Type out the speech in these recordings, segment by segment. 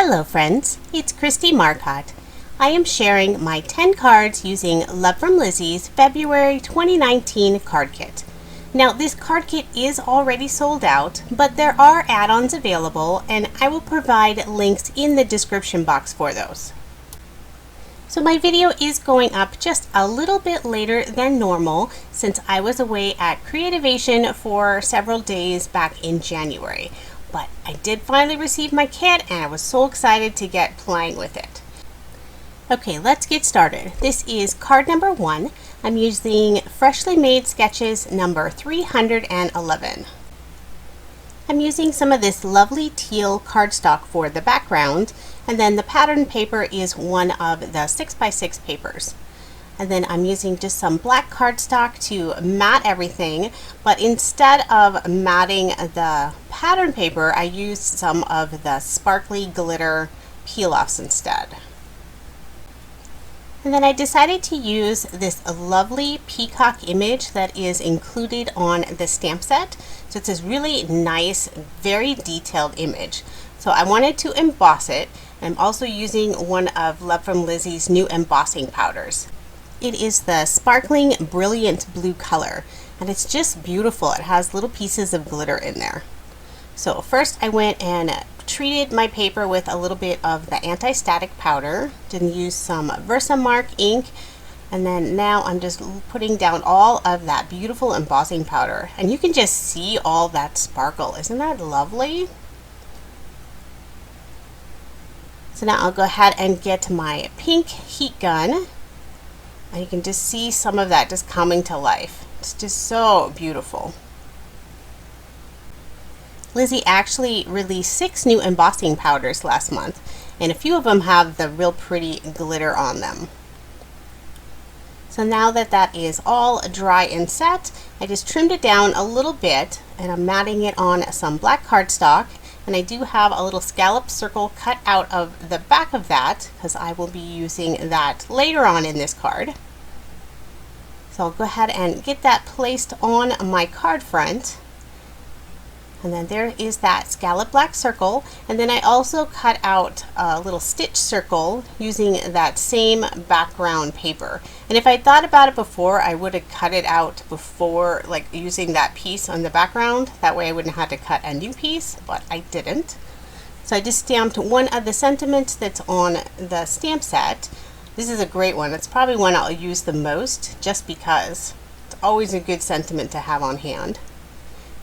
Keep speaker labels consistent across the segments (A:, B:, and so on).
A: Hello friends, it's Kristie Marcotte. I am sharing my 10 cards using Love From Lizi's February 2019 card kit. Now this card kit is already sold out, but there are add-ons available and I will provide links in the description box for those. So my video is going up just a little bit later than normal since I was away at Creativation for several days back in January. But I did finally receive my kit and I was so excited to get playing with it. Okay, let's get started. This is card number 1. I'm using Freshly Made Sketches number 311. I'm using some of this lovely teal cardstock for the background, and then the pattern paper is one of the 6x6 papers. And then I'm using just some black cardstock to mat everything, but instead of matting the pattern paper, I used some of the sparkly glitter peel-offs instead. And then I decided to use this lovely peacock image that is included on the stamp set. So it's this really nice, very detailed image. So I wanted to emboss it. I'm also using one of Love From Lizi's new embossing powders. It is the sparkling brilliant blue color and it's just beautiful. It has little pieces of glitter in there. So first I went and treated my paper with a little bit of the anti-static powder, then use some Versamark ink, and then now I'm just putting down all of that beautiful embossing powder, and you can just see all that sparkle. Isn't that lovely? So now I'll go ahead and get my pink heat gun. And you can just see some of that just coming to life. It's just so beautiful. Lizi actually released 6 new embossing powders last month, and a few of them have the real pretty glitter on them. So now that that is all dry and set, I just trimmed it down a little bit, and I'm matting it on some black cardstock. And I do have a little scallop circle cut out of the back of that because I will be using that later on in this card. So I'll go ahead and get that placed on my card front. And then there is that scallop black circle. And then I also cut out a little stitch circle using that same background paper. And if I thought about it before, I would have cut it out before, like using that piece on the background. That way I wouldn't have to cut a new piece, but I didn't. So I just stamped one of the sentiments that's on the stamp set. This is a great one. It's probably one I'll use the most just because it's always a good sentiment to have on hand.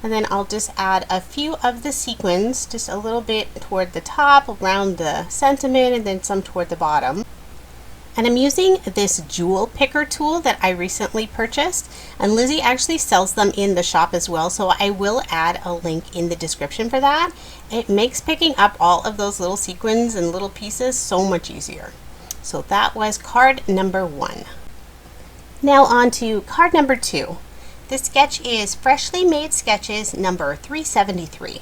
A: And then I'll just add a few of the sequins, just a little bit toward the top, around the sentiment, and then some toward the bottom. And I'm using this jewel picker tool that I recently purchased, and Lizi actually sells them in the shop as well, so I will add a link in the description for that. It makes picking up all of those little sequins and little pieces so much easier. So that was card number 1. Now on to card number 2. This sketch is Freshly Made Sketches number 373.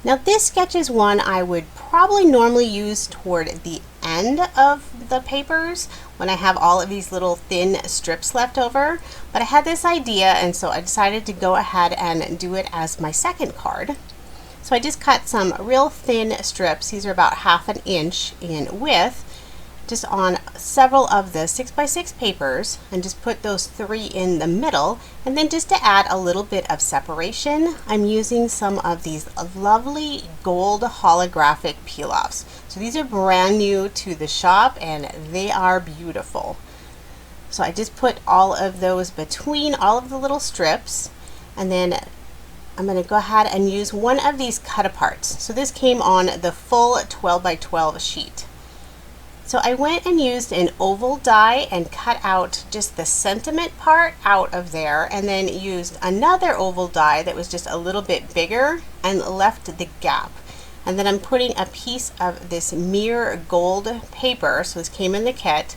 A: Now this sketch is one I would probably normally use toward the end of the papers when I have all of these little thin strips left over, but I had this idea and so I decided to go ahead and do it as my second card. So I just cut some real thin strips. These are about 1/2 inch in width, just on several of the 6x6 papers, and just put those 3 in the middle. And then just to add a little bit of separation, I'm using some of these lovely gold holographic peel-offs. So these are brand new to the shop and they are beautiful. So I just put all of those between all of the little strips, and then I'm going to go ahead and use one of these cut aparts. So this came on the full 12x12 sheet. So I went and used an oval die and cut out just the sentiment part out of there, and then used another oval die that was just a little bit bigger and left the gap. And then I'm putting a piece of this mirror gold paper, so this came in the kit,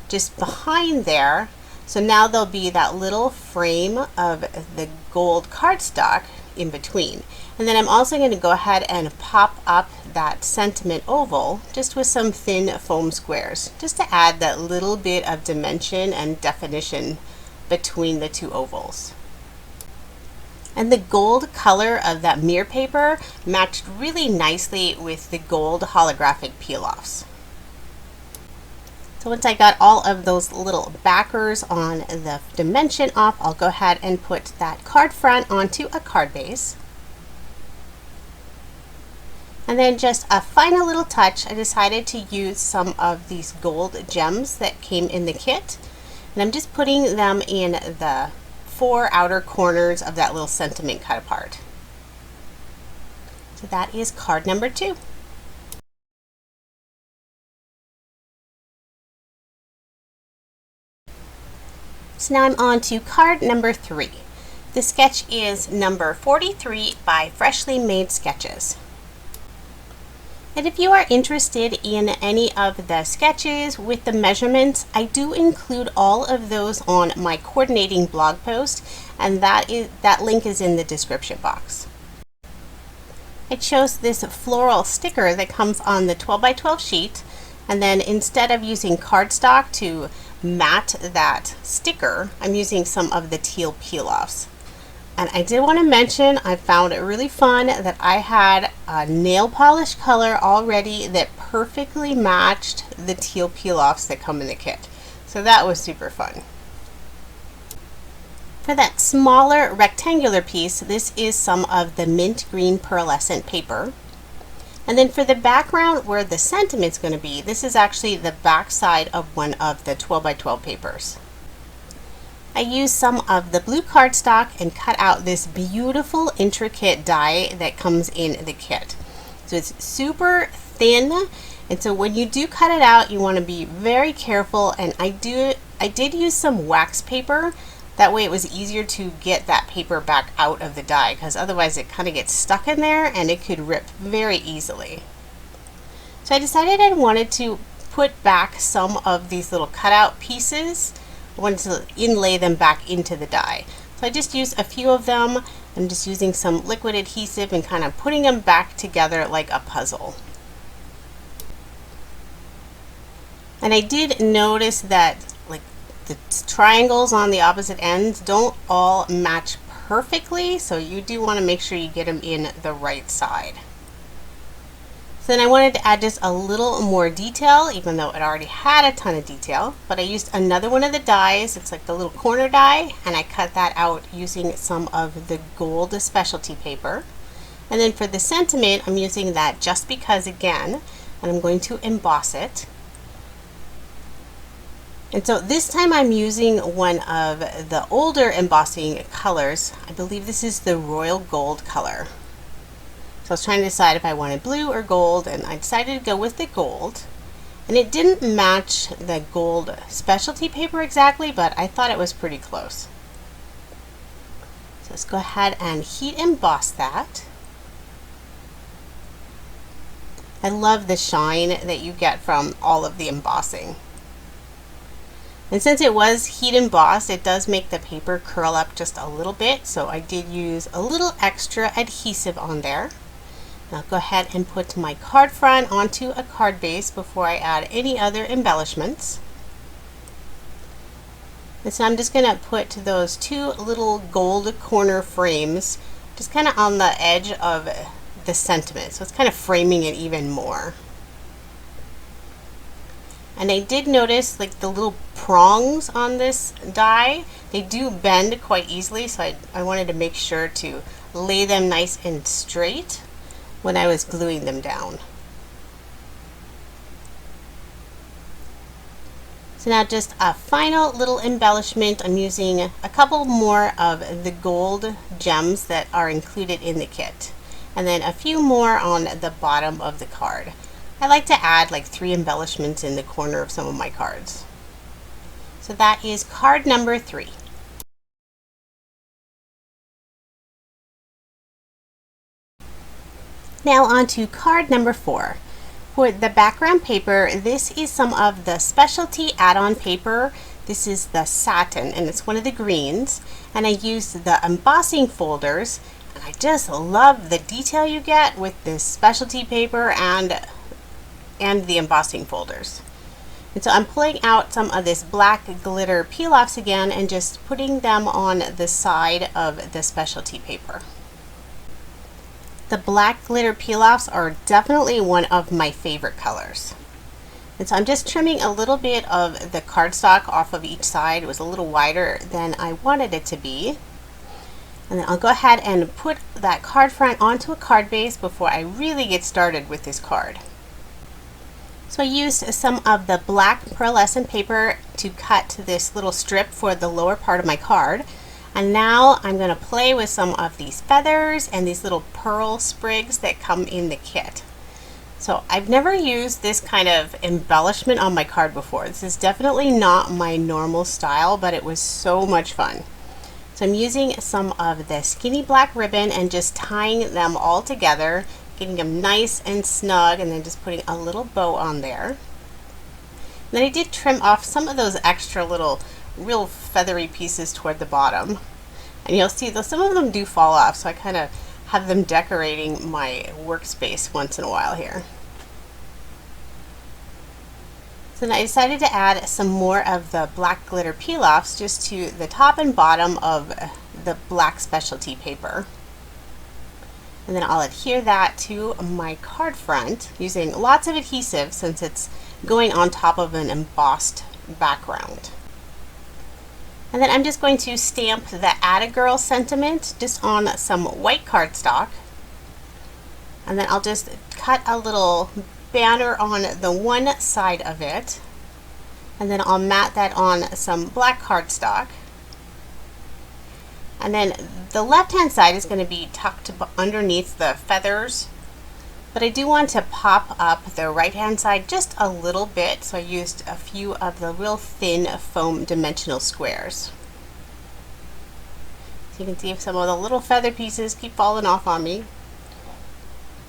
A: just behind there. So now there'll be that little frame of the gold cardstock in between. And then I'm also going to go ahead and pop up that sentiment oval just with some thin foam squares, just to add that little bit of dimension and definition between the two ovals. And the gold color of that mirror paper matched really nicely with the gold holographic peel-offs. So once I got all of those little backers on the dimension off, I'll go ahead and put that card front onto a card base. And then just a final little touch, I decided to use some of these gold gems that came in the kit. And I'm just putting them in the 4 outer corners of that little sentiment cut apart. So that is card number 2. So now I'm on to card number 3. The sketch is number 43 by Freshly Made Sketches. And if you are interested in any of the sketches with the measurements, I do include all of those on my coordinating blog post, and that link is in the description box. I chose this floral sticker that comes on the 12 by 12 sheet, and then instead of using cardstock to matte that sticker, I'm using some of the teal peel-offs. And I did want to mention, I found it really fun that I had a nail polish color already that perfectly matched the teal peel-offs that come in the kit. So that was super fun. For that smaller rectangular piece, this is some of the mint green pearlescent paper. And then for the background where the sentiment's going to be, this is actually the back side of one of the 12 by 12 papers. I used some of the blue cardstock and cut out this beautiful intricate die that comes in the kit. So it's super thin, and so when you do cut it out, you want to be very careful. And I did use some wax paper. That way it was easier to get that paper back out of the die, because otherwise it kind of gets stuck in there and it could rip very easily. So I decided I wanted to put back some of these little cutout pieces. I wanted to inlay them back into the die. So I just used a few of them. I'm just using some liquid adhesive and kind of putting them back together like a puzzle. And I did notice that like the triangles on the opposite ends don't all match perfectly, so you do want to make sure you get them in the right side. So then I wanted to add just a little more detail, even though it already had a ton of detail, but I used another one of the dies. It's like the little corner die, and I cut that out using some of the gold specialty paper. And then for the sentiment, I'm using that Just Because again, and I'm going to emboss it. And so this time I'm using one of the older embossing colors. I believe this is the Royal Gold color. So I was trying to decide if I wanted blue or gold, and I decided to go with the gold. And it didn't match the gold specialty paper exactly, but I thought it was pretty close. So let's go ahead and heat emboss that. I love the shine that you get from all of the embossing. And since it was heat embossed, it does make the paper curl up just a little bit, so I did use a little extra adhesive on there. Now go ahead and put my card front onto a card base before I add any other embellishments. And so I'm just going to put those 2 little gold corner frames just kind of on the edge of the sentiment. So it's kind of framing it even more. And I did notice like the little prongs on this die, they do bend quite easily, so I wanted to make sure to lay them nice and straight when I was gluing them down. So now just a final little embellishment. I'm using a couple more of the gold gems that are included in the kit, and then a few more on the bottom of the card. I like to add like 3 embellishments in the corner of some of my cards. So that is card number 3. Now on to card number 4. For the background paper, this is some of the specialty add-on paper. This is the Satin, and it's one of the greens. And I used the embossing folders, and I just love the detail you get with this specialty paper and the embossing folders. And so I'm pulling out some of this black glitter peel-offs again and just putting them on the side of the specialty paper. The black glitter peel-offs are definitely one of my favorite colors. And so I'm just trimming a little bit of the cardstock off of each side. It was a little wider than I wanted it to be. And then I'll go ahead and put that card front onto a card base before I really get started with this card. So I used some of the black pearlescent paper to cut this little strip for the lower part of my card. And now I'm going to play with some of these feathers and these little pearl sprigs that come in the kit. So I've never used this kind of embellishment on my card before. This is definitely not my normal style, but it was so much fun. So I'm using some of the skinny black ribbon and just tying them all together, getting them nice and snug, and then just putting a little bow on there. And then I did trim off some of those extra little real feathery pieces toward the bottom. And you'll see though some of them do fall off, so I kind of have them decorating my workspace once in a while here. So then I decided to add some more of the black glitter peel-offs just to the top and bottom of the black specialty paper. And then I'll adhere that to my card front using lots of adhesive since it's going on top of an embossed background. And then I'm just going to stamp the Atta Girl sentiment just on some white cardstock. And then I'll just cut a little banner on the one side of it. And then I'll mat that on some black cardstock. And then the left-hand side is going to be tucked underneath the feathers. But I do want to pop up the right-hand side just a little bit, so I used a few of the real thin foam dimensional squares. So you can see some of the little feather pieces keep falling off on me.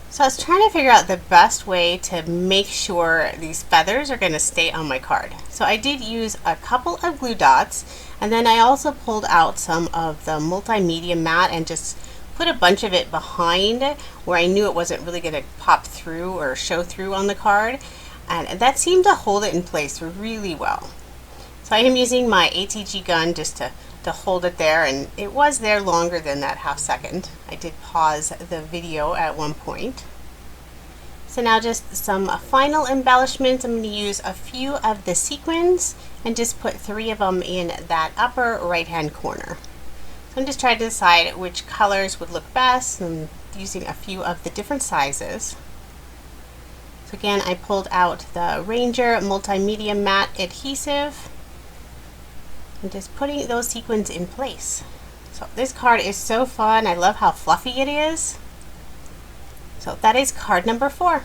A: So I was trying to figure out the best way to make sure these feathers are going to stay on my card. So I did use a couple of glue dots, and then I also pulled out some of the multimedia mat and just put a bunch of it behind where I knew it wasn't really going to pop through or show through on the card, and that seemed to hold it in place really well. So I am using my ATG gun just to hold it there, and it was there longer than that half second. I did pause the video at one point. So now just some final embellishments. I'm going to use a few of the sequins and just put 3 of them in that upper right hand corner. So I'm just trying to decide which colors would look best and using a few of the different sizes. So again, I pulled out the Ranger Multimedia Matte Adhesive and just putting those sequins in place. So this card is so fun. I love how fluffy it is. So that is card number 4.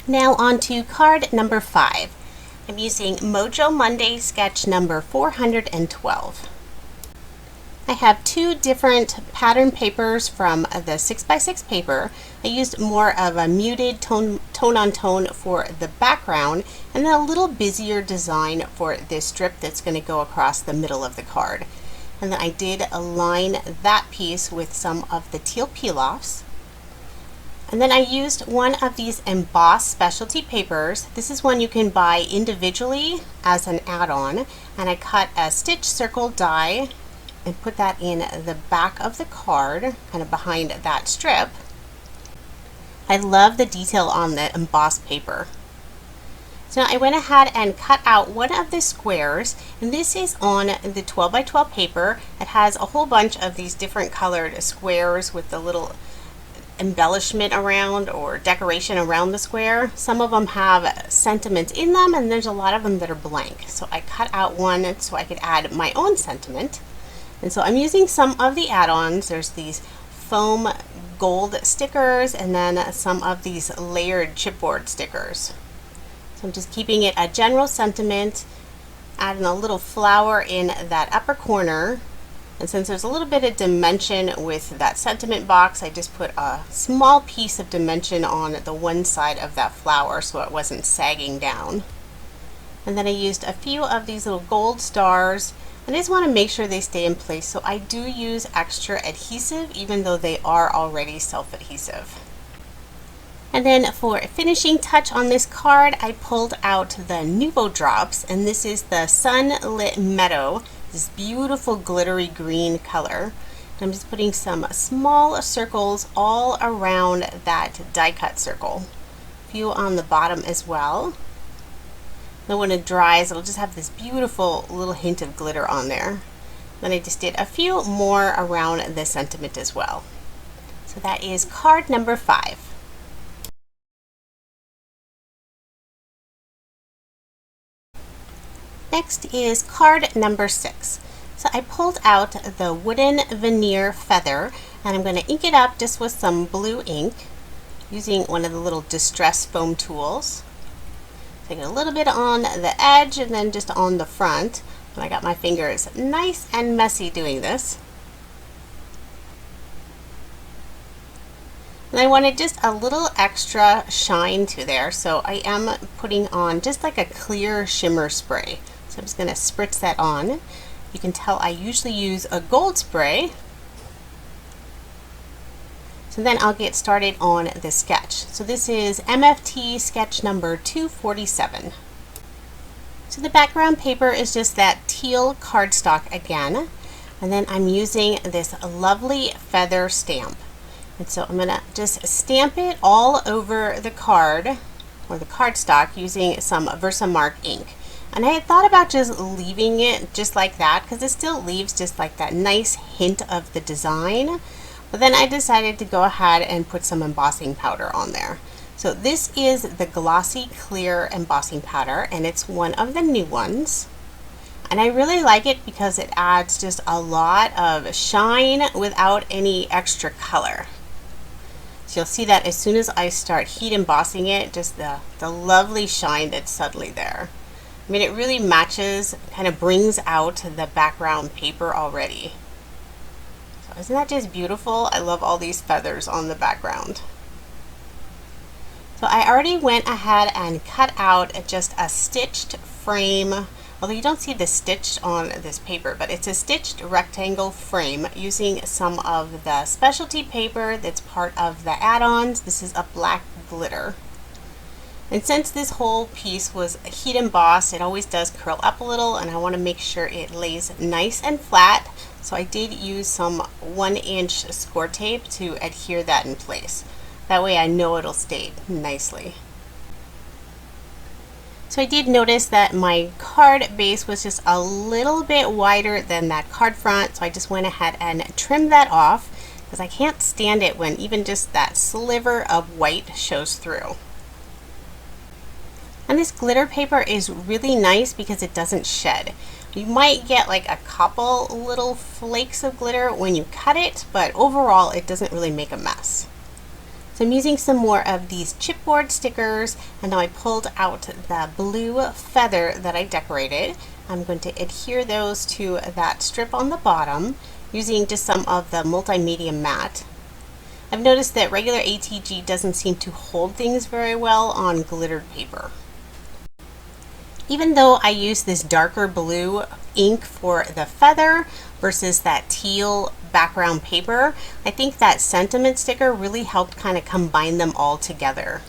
A: Now on to card number 5. I'm using Mojo Monday sketch number 412. I have 2 different pattern papers from the 6x6 paper. I used more of a muted tone on tone for the background, and then a little busier design for this strip that's going to go across the middle of the card. And then I did align that piece with some of the teal peel-offs. And then I used one of these embossed specialty papers. This is one you can buy individually as an add-on, and I cut a stitch circle die and put that in the back of the card, kind of behind that strip. I love the detail on the embossed paper. So now I went ahead and cut out one of the squares, and this is on the 12x12 paper. It has a whole bunch of these different colored squares with the little embellishment around or decoration around the square. Some of them have sentiments in them, and there's a lot of them that are blank. So I cut out one so I could add my own sentiment. And so I'm using some of the add-ons. There's these foam gold stickers and then some of these layered chipboard stickers. So I'm just keeping it a general sentiment, adding a little flower in that upper corner. And since there's a little bit of dimension with that sentiment box, I just put a small piece of dimension on the one side of that flower so it wasn't sagging down. And then I used a few of these little gold stars. I just want to make sure they stay in place, so I do use extra adhesive even though they are already self-adhesive. And then for a finishing touch on this card, I pulled out the Nuvo Drops, and this is the Sunlit Meadow, this beautiful glittery green color. I'm just putting some small circles all around that die cut circle. A few on the bottom as well. Then when it dries, it'll just have this beautiful little hint of glitter on there. Then I just did a few more around the sentiment as well. So that is card number 5. Next is card number 6. So I pulled out the wooden veneer feather, and I'm going to ink it up just with some blue ink using one of the little distress foam tools. Taking a little bit on the edge and then just on the front. And I got my fingers nice and messy doing this. And I wanted just a little extra shine to there, so I am putting on just like a clear shimmer spray. So I'm just going to spritz that on. You can tell I usually use a gold spray. So then I'll get started on the sketch. So this is MFT sketch number 247. So the background paper is just that teal cardstock again. And then I'm using this lovely feather stamp. And so I'm going to just stamp it all over the card or the cardstock using some Versamark ink. And I had thought about just leaving it just like that because it still leaves just like that nice hint of the design. But then I decided to go ahead and put some embossing powder on there. So this is the Glossy Clear embossing powder, and it's one of the new ones. And I really like it because it adds just a lot of shine without any extra color. So you'll see that as soon as I start heat embossing it, just the lovely shine that's suddenly there. I mean, it really matches, kind of brings out the background paper already. So isn't that just beautiful? I love all these feathers on the background. So I already went ahead and cut out just a stitched frame, although you don't see the stitched on this paper, but it's a stitched rectangle frame using some of the specialty paper that's part of the add-ons. This is a black glitter. And since this whole piece was heat embossed, it always does curl up a little, and I want to make sure it lays nice and flat. So I did use some 1-inch score tape to adhere that in place. That way I know it'll stay nicely. So I did notice that my card base was just a little bit wider than that card front, so I just went ahead and trimmed that off because I can't stand it when even just that sliver of white shows through. And this glitter paper is really nice because it doesn't shed. You might get like a couple little flakes of glitter when you cut it, but overall it doesn't really make a mess. So I'm using some more of these chipboard stickers, and now I pulled out the blue feather that I decorated. I'm going to adhere those to that strip on the bottom using just some of the multimedia matte. I've noticed that regular ATG doesn't seem to hold things very well on glittered paper. Even though I use this darker blue ink for the feather versus that teal background paper, I think that sentiment sticker really helped kind of combine them all together.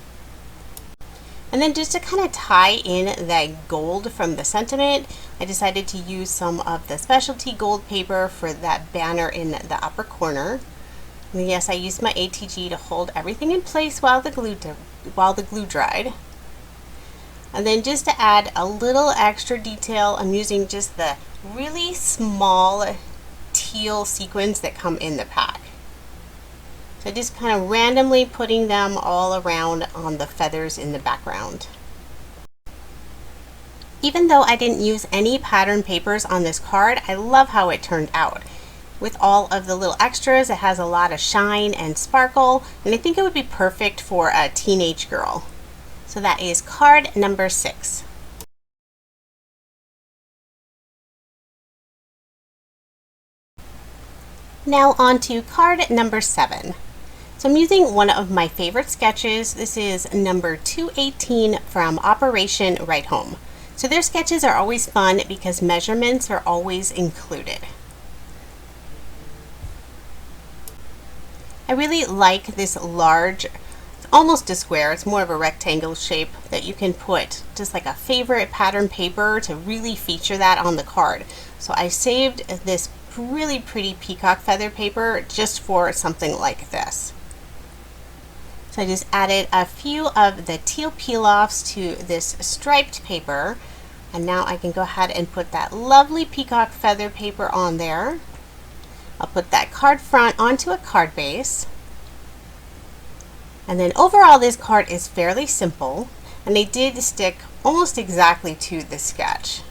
A: And then just to kind of tie in that gold from the sentiment, I decided to use some of the specialty gold paper for that banner in the upper corner. And yes, I used my ATG to hold everything in place while the glue dried. And then just to add a little extra detail, I'm using just the really small teal sequins that come in the pack. So just kind of randomly putting them all around on the feathers in the background. Even though I didn't use any pattern papers on this card, I love how it turned out. With all of the little extras, it has a lot of shine and sparkle, and I think it would be perfect for a teenage girl. So that is card number 6. Now on to card number 7. So I'm using one of my favorite sketches. This is number 218 from Operation Right Home. So their sketches are always fun because measurements are always included. I really like this large almost a square, it's more of a rectangle shape that you can put just like a favorite pattern paper to really feature that on the card. So I saved this really pretty peacock feather paper just for something like this. So I just added a few of the teal peel-offs to this striped paper, and now I can go ahead and put that lovely peacock feather paper on there. I'll put that card front onto a card base. And then overall this card is fairly simple, and they did stick almost exactly to the sketch.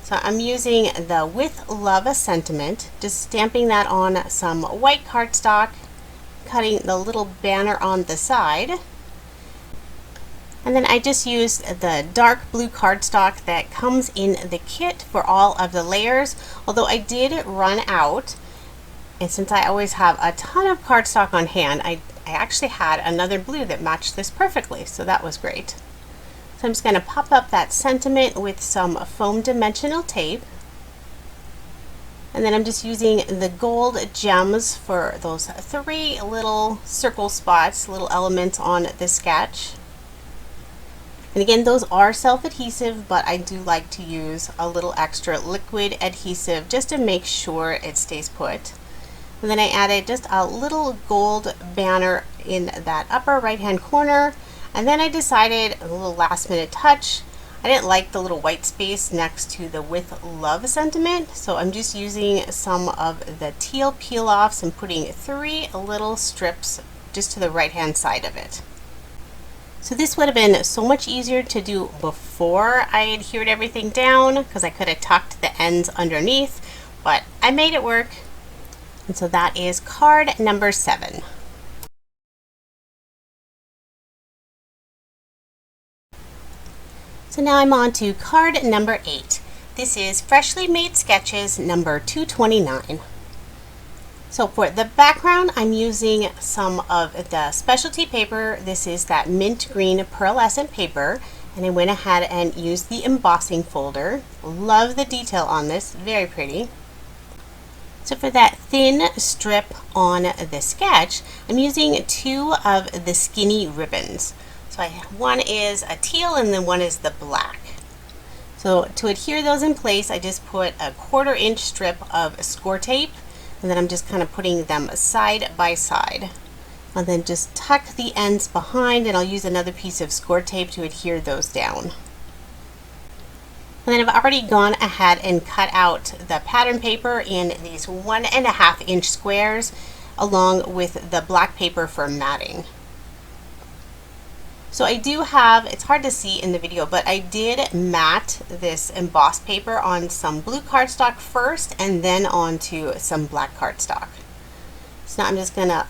A: So I'm using the With Love sentiment, just stamping that on some white cardstock, cutting the little banner on the side. And then I just used the dark blue cardstock that comes in the kit for all of the layers, although I did run out. And since I always have a ton of cardstock on hand, I actually had another blue that matched this perfectly, so that was great. So I'm just going to pop up that sentiment with some foam dimensional tape. And then I'm just using the gold gems for those 3 little circle spots, little elements on the sketch. And again, those are self-adhesive, but I do like to use a little extra liquid adhesive just to make sure it stays put. And then I added just a little gold banner in that upper right hand corner. And then I decided, a little last minute touch, I didn't like the little white space next to the With Love sentiment, so I'm just using some of the teal peel-offs and putting 3 little strips just to the right hand side of it. So this would have been so much easier to do before I adhered everything down, because I could have tucked the ends underneath, but I made it work. And so that is card number 7. So now I'm on to card number 8. This is Freshly Made Sketches number 229. So for the background, I'm using some of the specialty paper. This is that mint green pearlescent paper, and I went ahead and used the embossing folder. Love the detail on this, very pretty. So for that thin strip on the sketch, I'm using 2 of the skinny ribbons. So one is a teal and then one is the black. So to adhere those in place, I just put a 1/4 inch strip of score tape, and then I'm just kind of putting them side by side. And then just tuck the ends behind, and I'll use another piece of score tape to adhere those down. And then I've already gone ahead and cut out the pattern paper in these 1.5 inch squares, along with the black paper for matting. So I do have, it's hard to see in the video, but I did mat this embossed paper on some blue cardstock first and then onto some black cardstock. So now I'm just gonna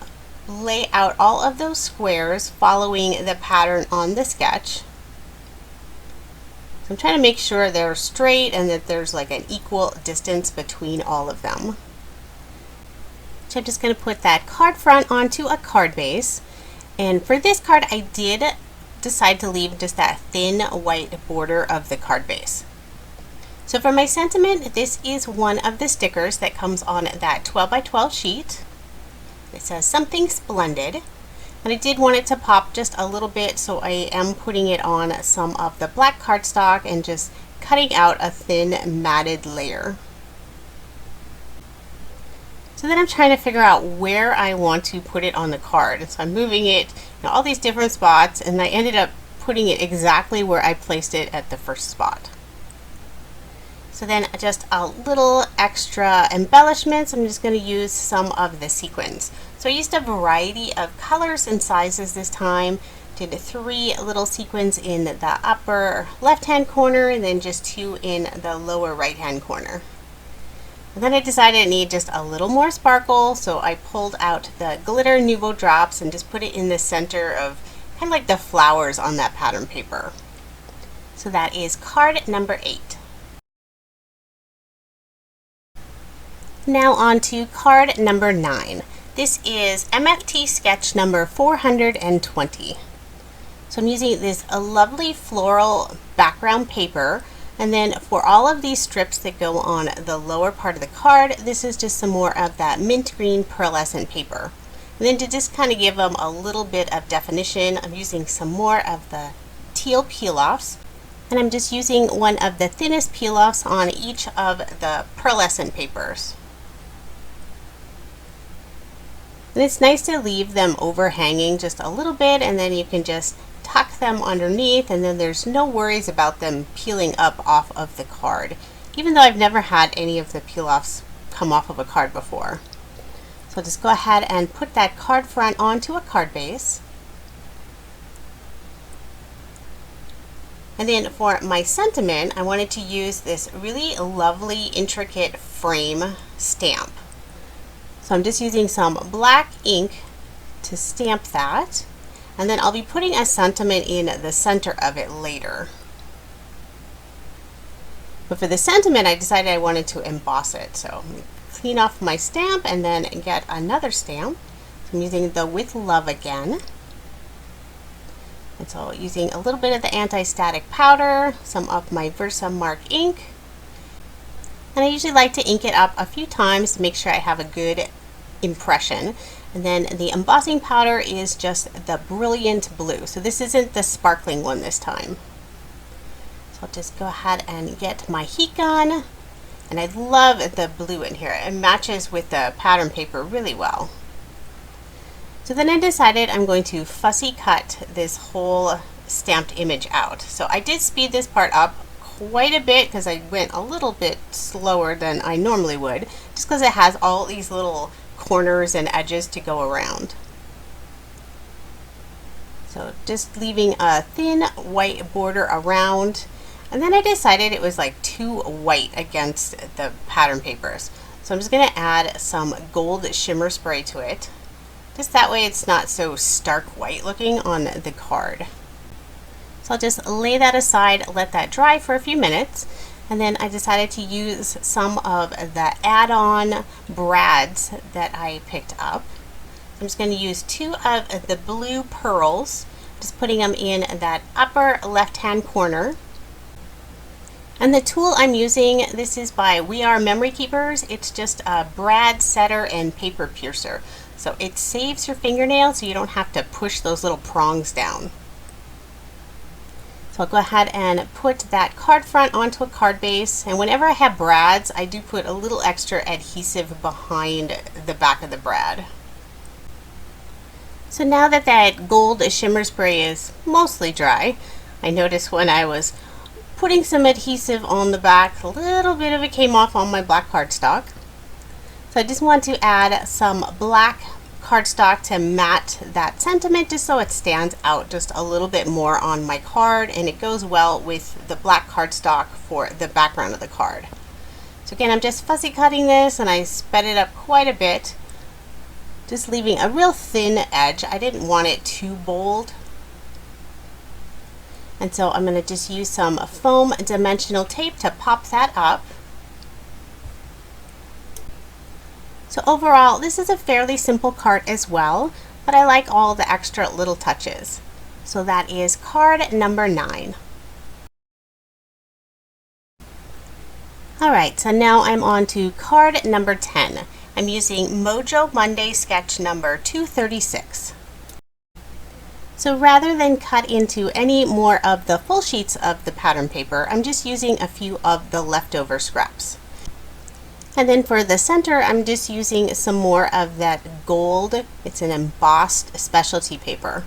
A: lay out all of those squares following the pattern on the sketch. So I'm trying to make sure they're straight and that there's like an equal distance between all of them. So I'm just gonna put that card front onto a card base. And for this card, I did decide to leave just that thin white border of the card base. So for my sentiment, this is one of the stickers that comes on that 12 by 12 sheet. It says Something Splendid, and I did want it to pop just a little bit, so I am putting it on some of the black cardstock and just cutting out a thin matted layer. So then I'm trying to figure out where I want to put it on the card. So I'm moving it in all these different spots, and I ended up putting it exactly where I placed it at the first spot. So then just a little extra embellishments. I'm just going to use some of the sequins. So I used a variety of colors and sizes this time. Did 3 little sequins in the upper left hand corner, and then just 2 in the lower right hand corner. And then I decided I need just a little more sparkle, so I pulled out the glitter Nouveau drops and just put it in the center of kind of like the flowers on that pattern paper. So that is card number 8. Now on to card number 9. This is MFT sketch number 420. So I'm using this lovely floral background paper. And then for all of these strips that go on the lower part of the card, this is just some more of that mint green pearlescent paper. And then to just kind of give them a little bit of definition, I'm using some more of the teal peel-offs. And I'm just using one of the thinnest peel-offs on each of the pearlescent papers. And it's nice to leave them overhanging just a little bit, and then you can just tuck them underneath, and then there's no worries about them peeling up off of the card, even though I've never had any of the peel-offs come off of a card before. So just go ahead and put that card front onto a card base. And then for my sentiment, I wanted to use this really lovely, intricate frame stamp. So I'm just using some black ink to stamp that, and then I'll be putting a sentiment in the center of it later. But for the sentiment, I decided I wanted to emboss it. So I'm going to clean off my stamp and then get another stamp. So I'm using the With Love again. And so using a little bit of the anti-static powder, some of my Versamark ink. And I usually like to ink it up a few times to make sure I have a good impression. And then the embossing powder is just the Brilliant Blue. So this isn't the sparkling one this time. So I'll just go ahead and get my heat gun. And I love the blue in here. It matches with the pattern paper really well. So then I decided I'm going to fussy cut this whole stamped image out. So I did speed this part up quite a bit because I went a little bit slower than I normally would, just because it has all these little corners and edges to go around. So just leaving a thin white border around, and then I decided it was like too white against the pattern papers. So I'm just going to add some gold shimmer spray to it. Just that way it's not so stark white looking on the card. So I'll just lay that aside, let that dry for a few minutes, and then I decided to use some of the add-on brads that I picked up. I'm just going to use 2 of the blue pearls, just putting them in that upper left-hand corner. And the tool I'm using, this is by We Are Memory Keepers. It's just a brad setter and paper piercer. So it saves your fingernail so you don't have to push those little prongs down. So I'll go ahead and put that card front onto a card base, and whenever I have brads, I do put a little extra adhesive behind the back of the brad. So now that that gold shimmer spray is mostly dry, I noticed when I was putting some adhesive on the back, a little bit of it came off on my black cardstock. So I just want to add some black cardstock to matte that sentiment just so it stands out just a little bit more on my card, and it goes well with the black cardstock for the background of the card. So again, I'm just fussy cutting this, and I sped it up quite a bit, just leaving a real thin edge. I didn't want it too bold. And so I'm going to just use some foam dimensional tape to pop that up. So overall, this is a fairly simple card as well, but I like all the extra little touches. So that is card number 9. Alright, so now I'm on to card number 10. I'm using Mojo Monday sketch number 236. So rather than cut into any more of the full sheets of the pattern paper, I'm just using a few of the leftover scraps. And then for the center, I'm just using some more of that gold. It's an embossed specialty paper.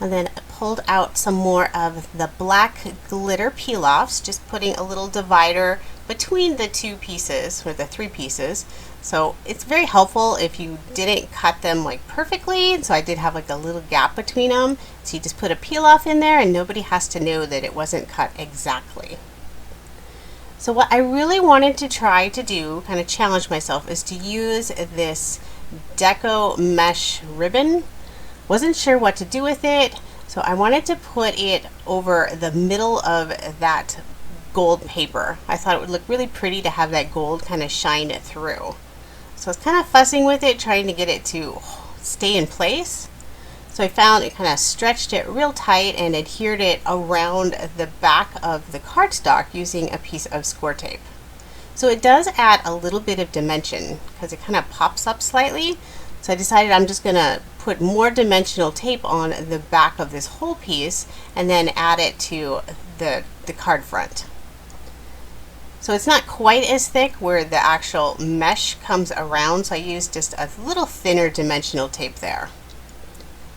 A: And then I pulled out some more of the black glitter peel-offs, just putting a little divider between the 2 pieces, or the 3 pieces. So it's very helpful if you didn't cut them like perfectly. So I did have like a little gap between them. So you just put a peel-off in there and nobody has to know that it wasn't cut exactly. So what I really wanted to try to do, kind of challenge myself, is to use this deco mesh ribbon. Wasn't sure what to do with it, so I wanted to put it over the middle of that gold paper. I thought it would look really pretty to have that gold kind of shine through. So I was kind of fussing with it, trying to get it to stay in place. So I found it kind of stretched it real tight and adhered it around the back of the cardstock using a piece of score tape. So it does add a little bit of dimension because it kind of pops up slightly. So I decided I'm just gonna put more dimensional tape on the back of this whole piece and then add it to the card front. So it's not quite as thick where the actual mesh comes around, so I used just a little thinner dimensional tape there.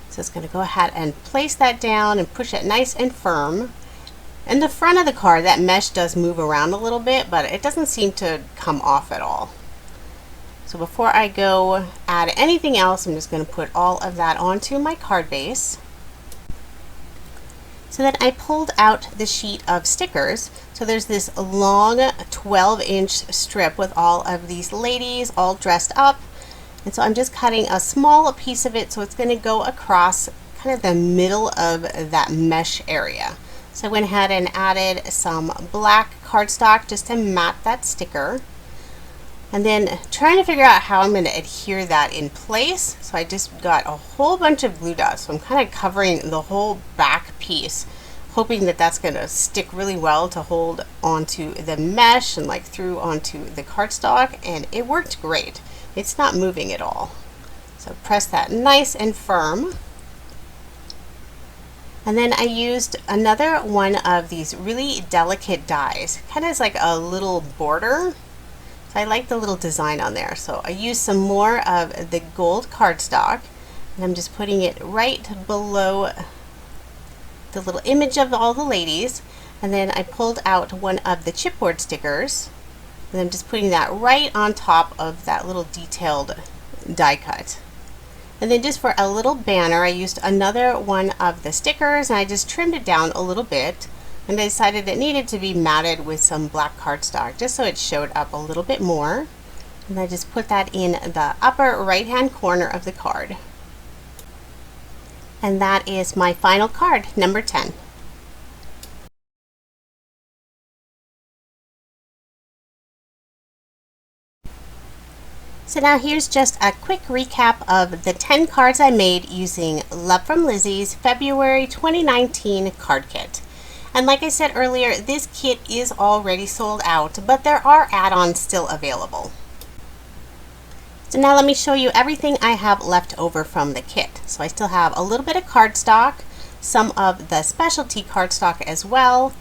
A: So it's going to go ahead and place that down and push it nice and firm. In the front of the card, that mesh does move around a little bit, but it doesn't seem to come off at all. So before I go add anything else, I'm just going to put all of that onto my card base. So then I pulled out the sheet of stickers. So there's this long 12-inch strip with all of these ladies all dressed up. And so I'm just cutting a small piece of it, so it's going to go across kind of the middle of that mesh area. So I went ahead and added some black cardstock just to mat that sticker. And then trying to figure out how I'm going to adhere that in place. So I just got a whole bunch of glue dots. So I'm kind of covering the whole back piece, hoping that that's going to stick really well to hold onto the mesh and like through onto the cardstock. And it worked great. It's not moving at all. So press that nice and firm. And then I used another one of these really delicate dies, kind of like a little border. So I like the little design on there. So I used some more of the gold cardstock, and I'm just putting it right below the little image of all the ladies. And then I pulled out one of the chipboard stickers, and I'm just putting that right on top of that little detailed die cut. And then just for a little banner, I used another one of the stickers, and I just trimmed it down a little bit. And I decided it needed to be matted with some black cardstock just so it showed up a little bit more. And I just put that in the upper right hand corner of the card. And that is my final card, number 10. So now here's just a quick recap of the 10 cards I made using Love From Lizi's February 2019 card kit. And like I said earlier, this kit is already sold out, but there are add-ons still available. So now let me show you everything I have left over from the kit. So I still have a little bit of cardstock, some of the specialty cardstock as well,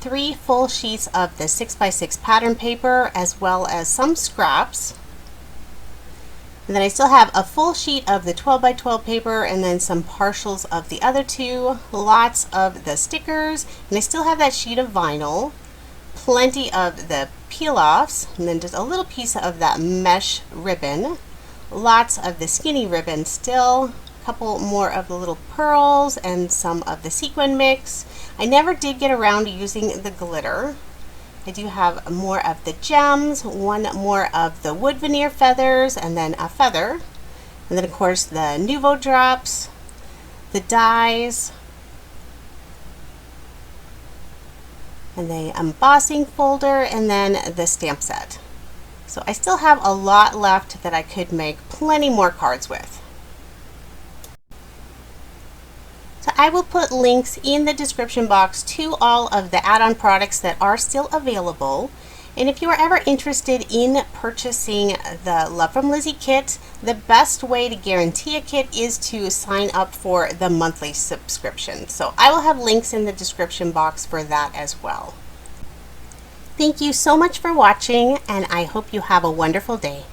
A: 3 full sheets of the 6x6 pattern paper, as well as some scraps. And then I still have a full sheet of the 12x12 paper and then some partials of the other 2, lots of the stickers, and I still have that sheet of vinyl, plenty of the peel-offs, and then just a little piece of that mesh ribbon, lots of the skinny ribbon still, a couple more of the little pearls, and some of the sequin mix. I never did get around to using the glitter. I do have more of the gems, one more of the wood veneer feathers, and then a feather. And then of course the Nouveau drops, the dies, and the embossing folder, and then the stamp set. So I still have a lot left that I could make plenty more cards with. So I will put links in the description box to all of the add-on products that are still available. And if you are ever interested in purchasing the Love From Lizi kit, the best way to guarantee a kit is to sign up for the monthly subscription. So I will have links in the description box for that as well. Thank you so much for watching, and I hope you have a wonderful day.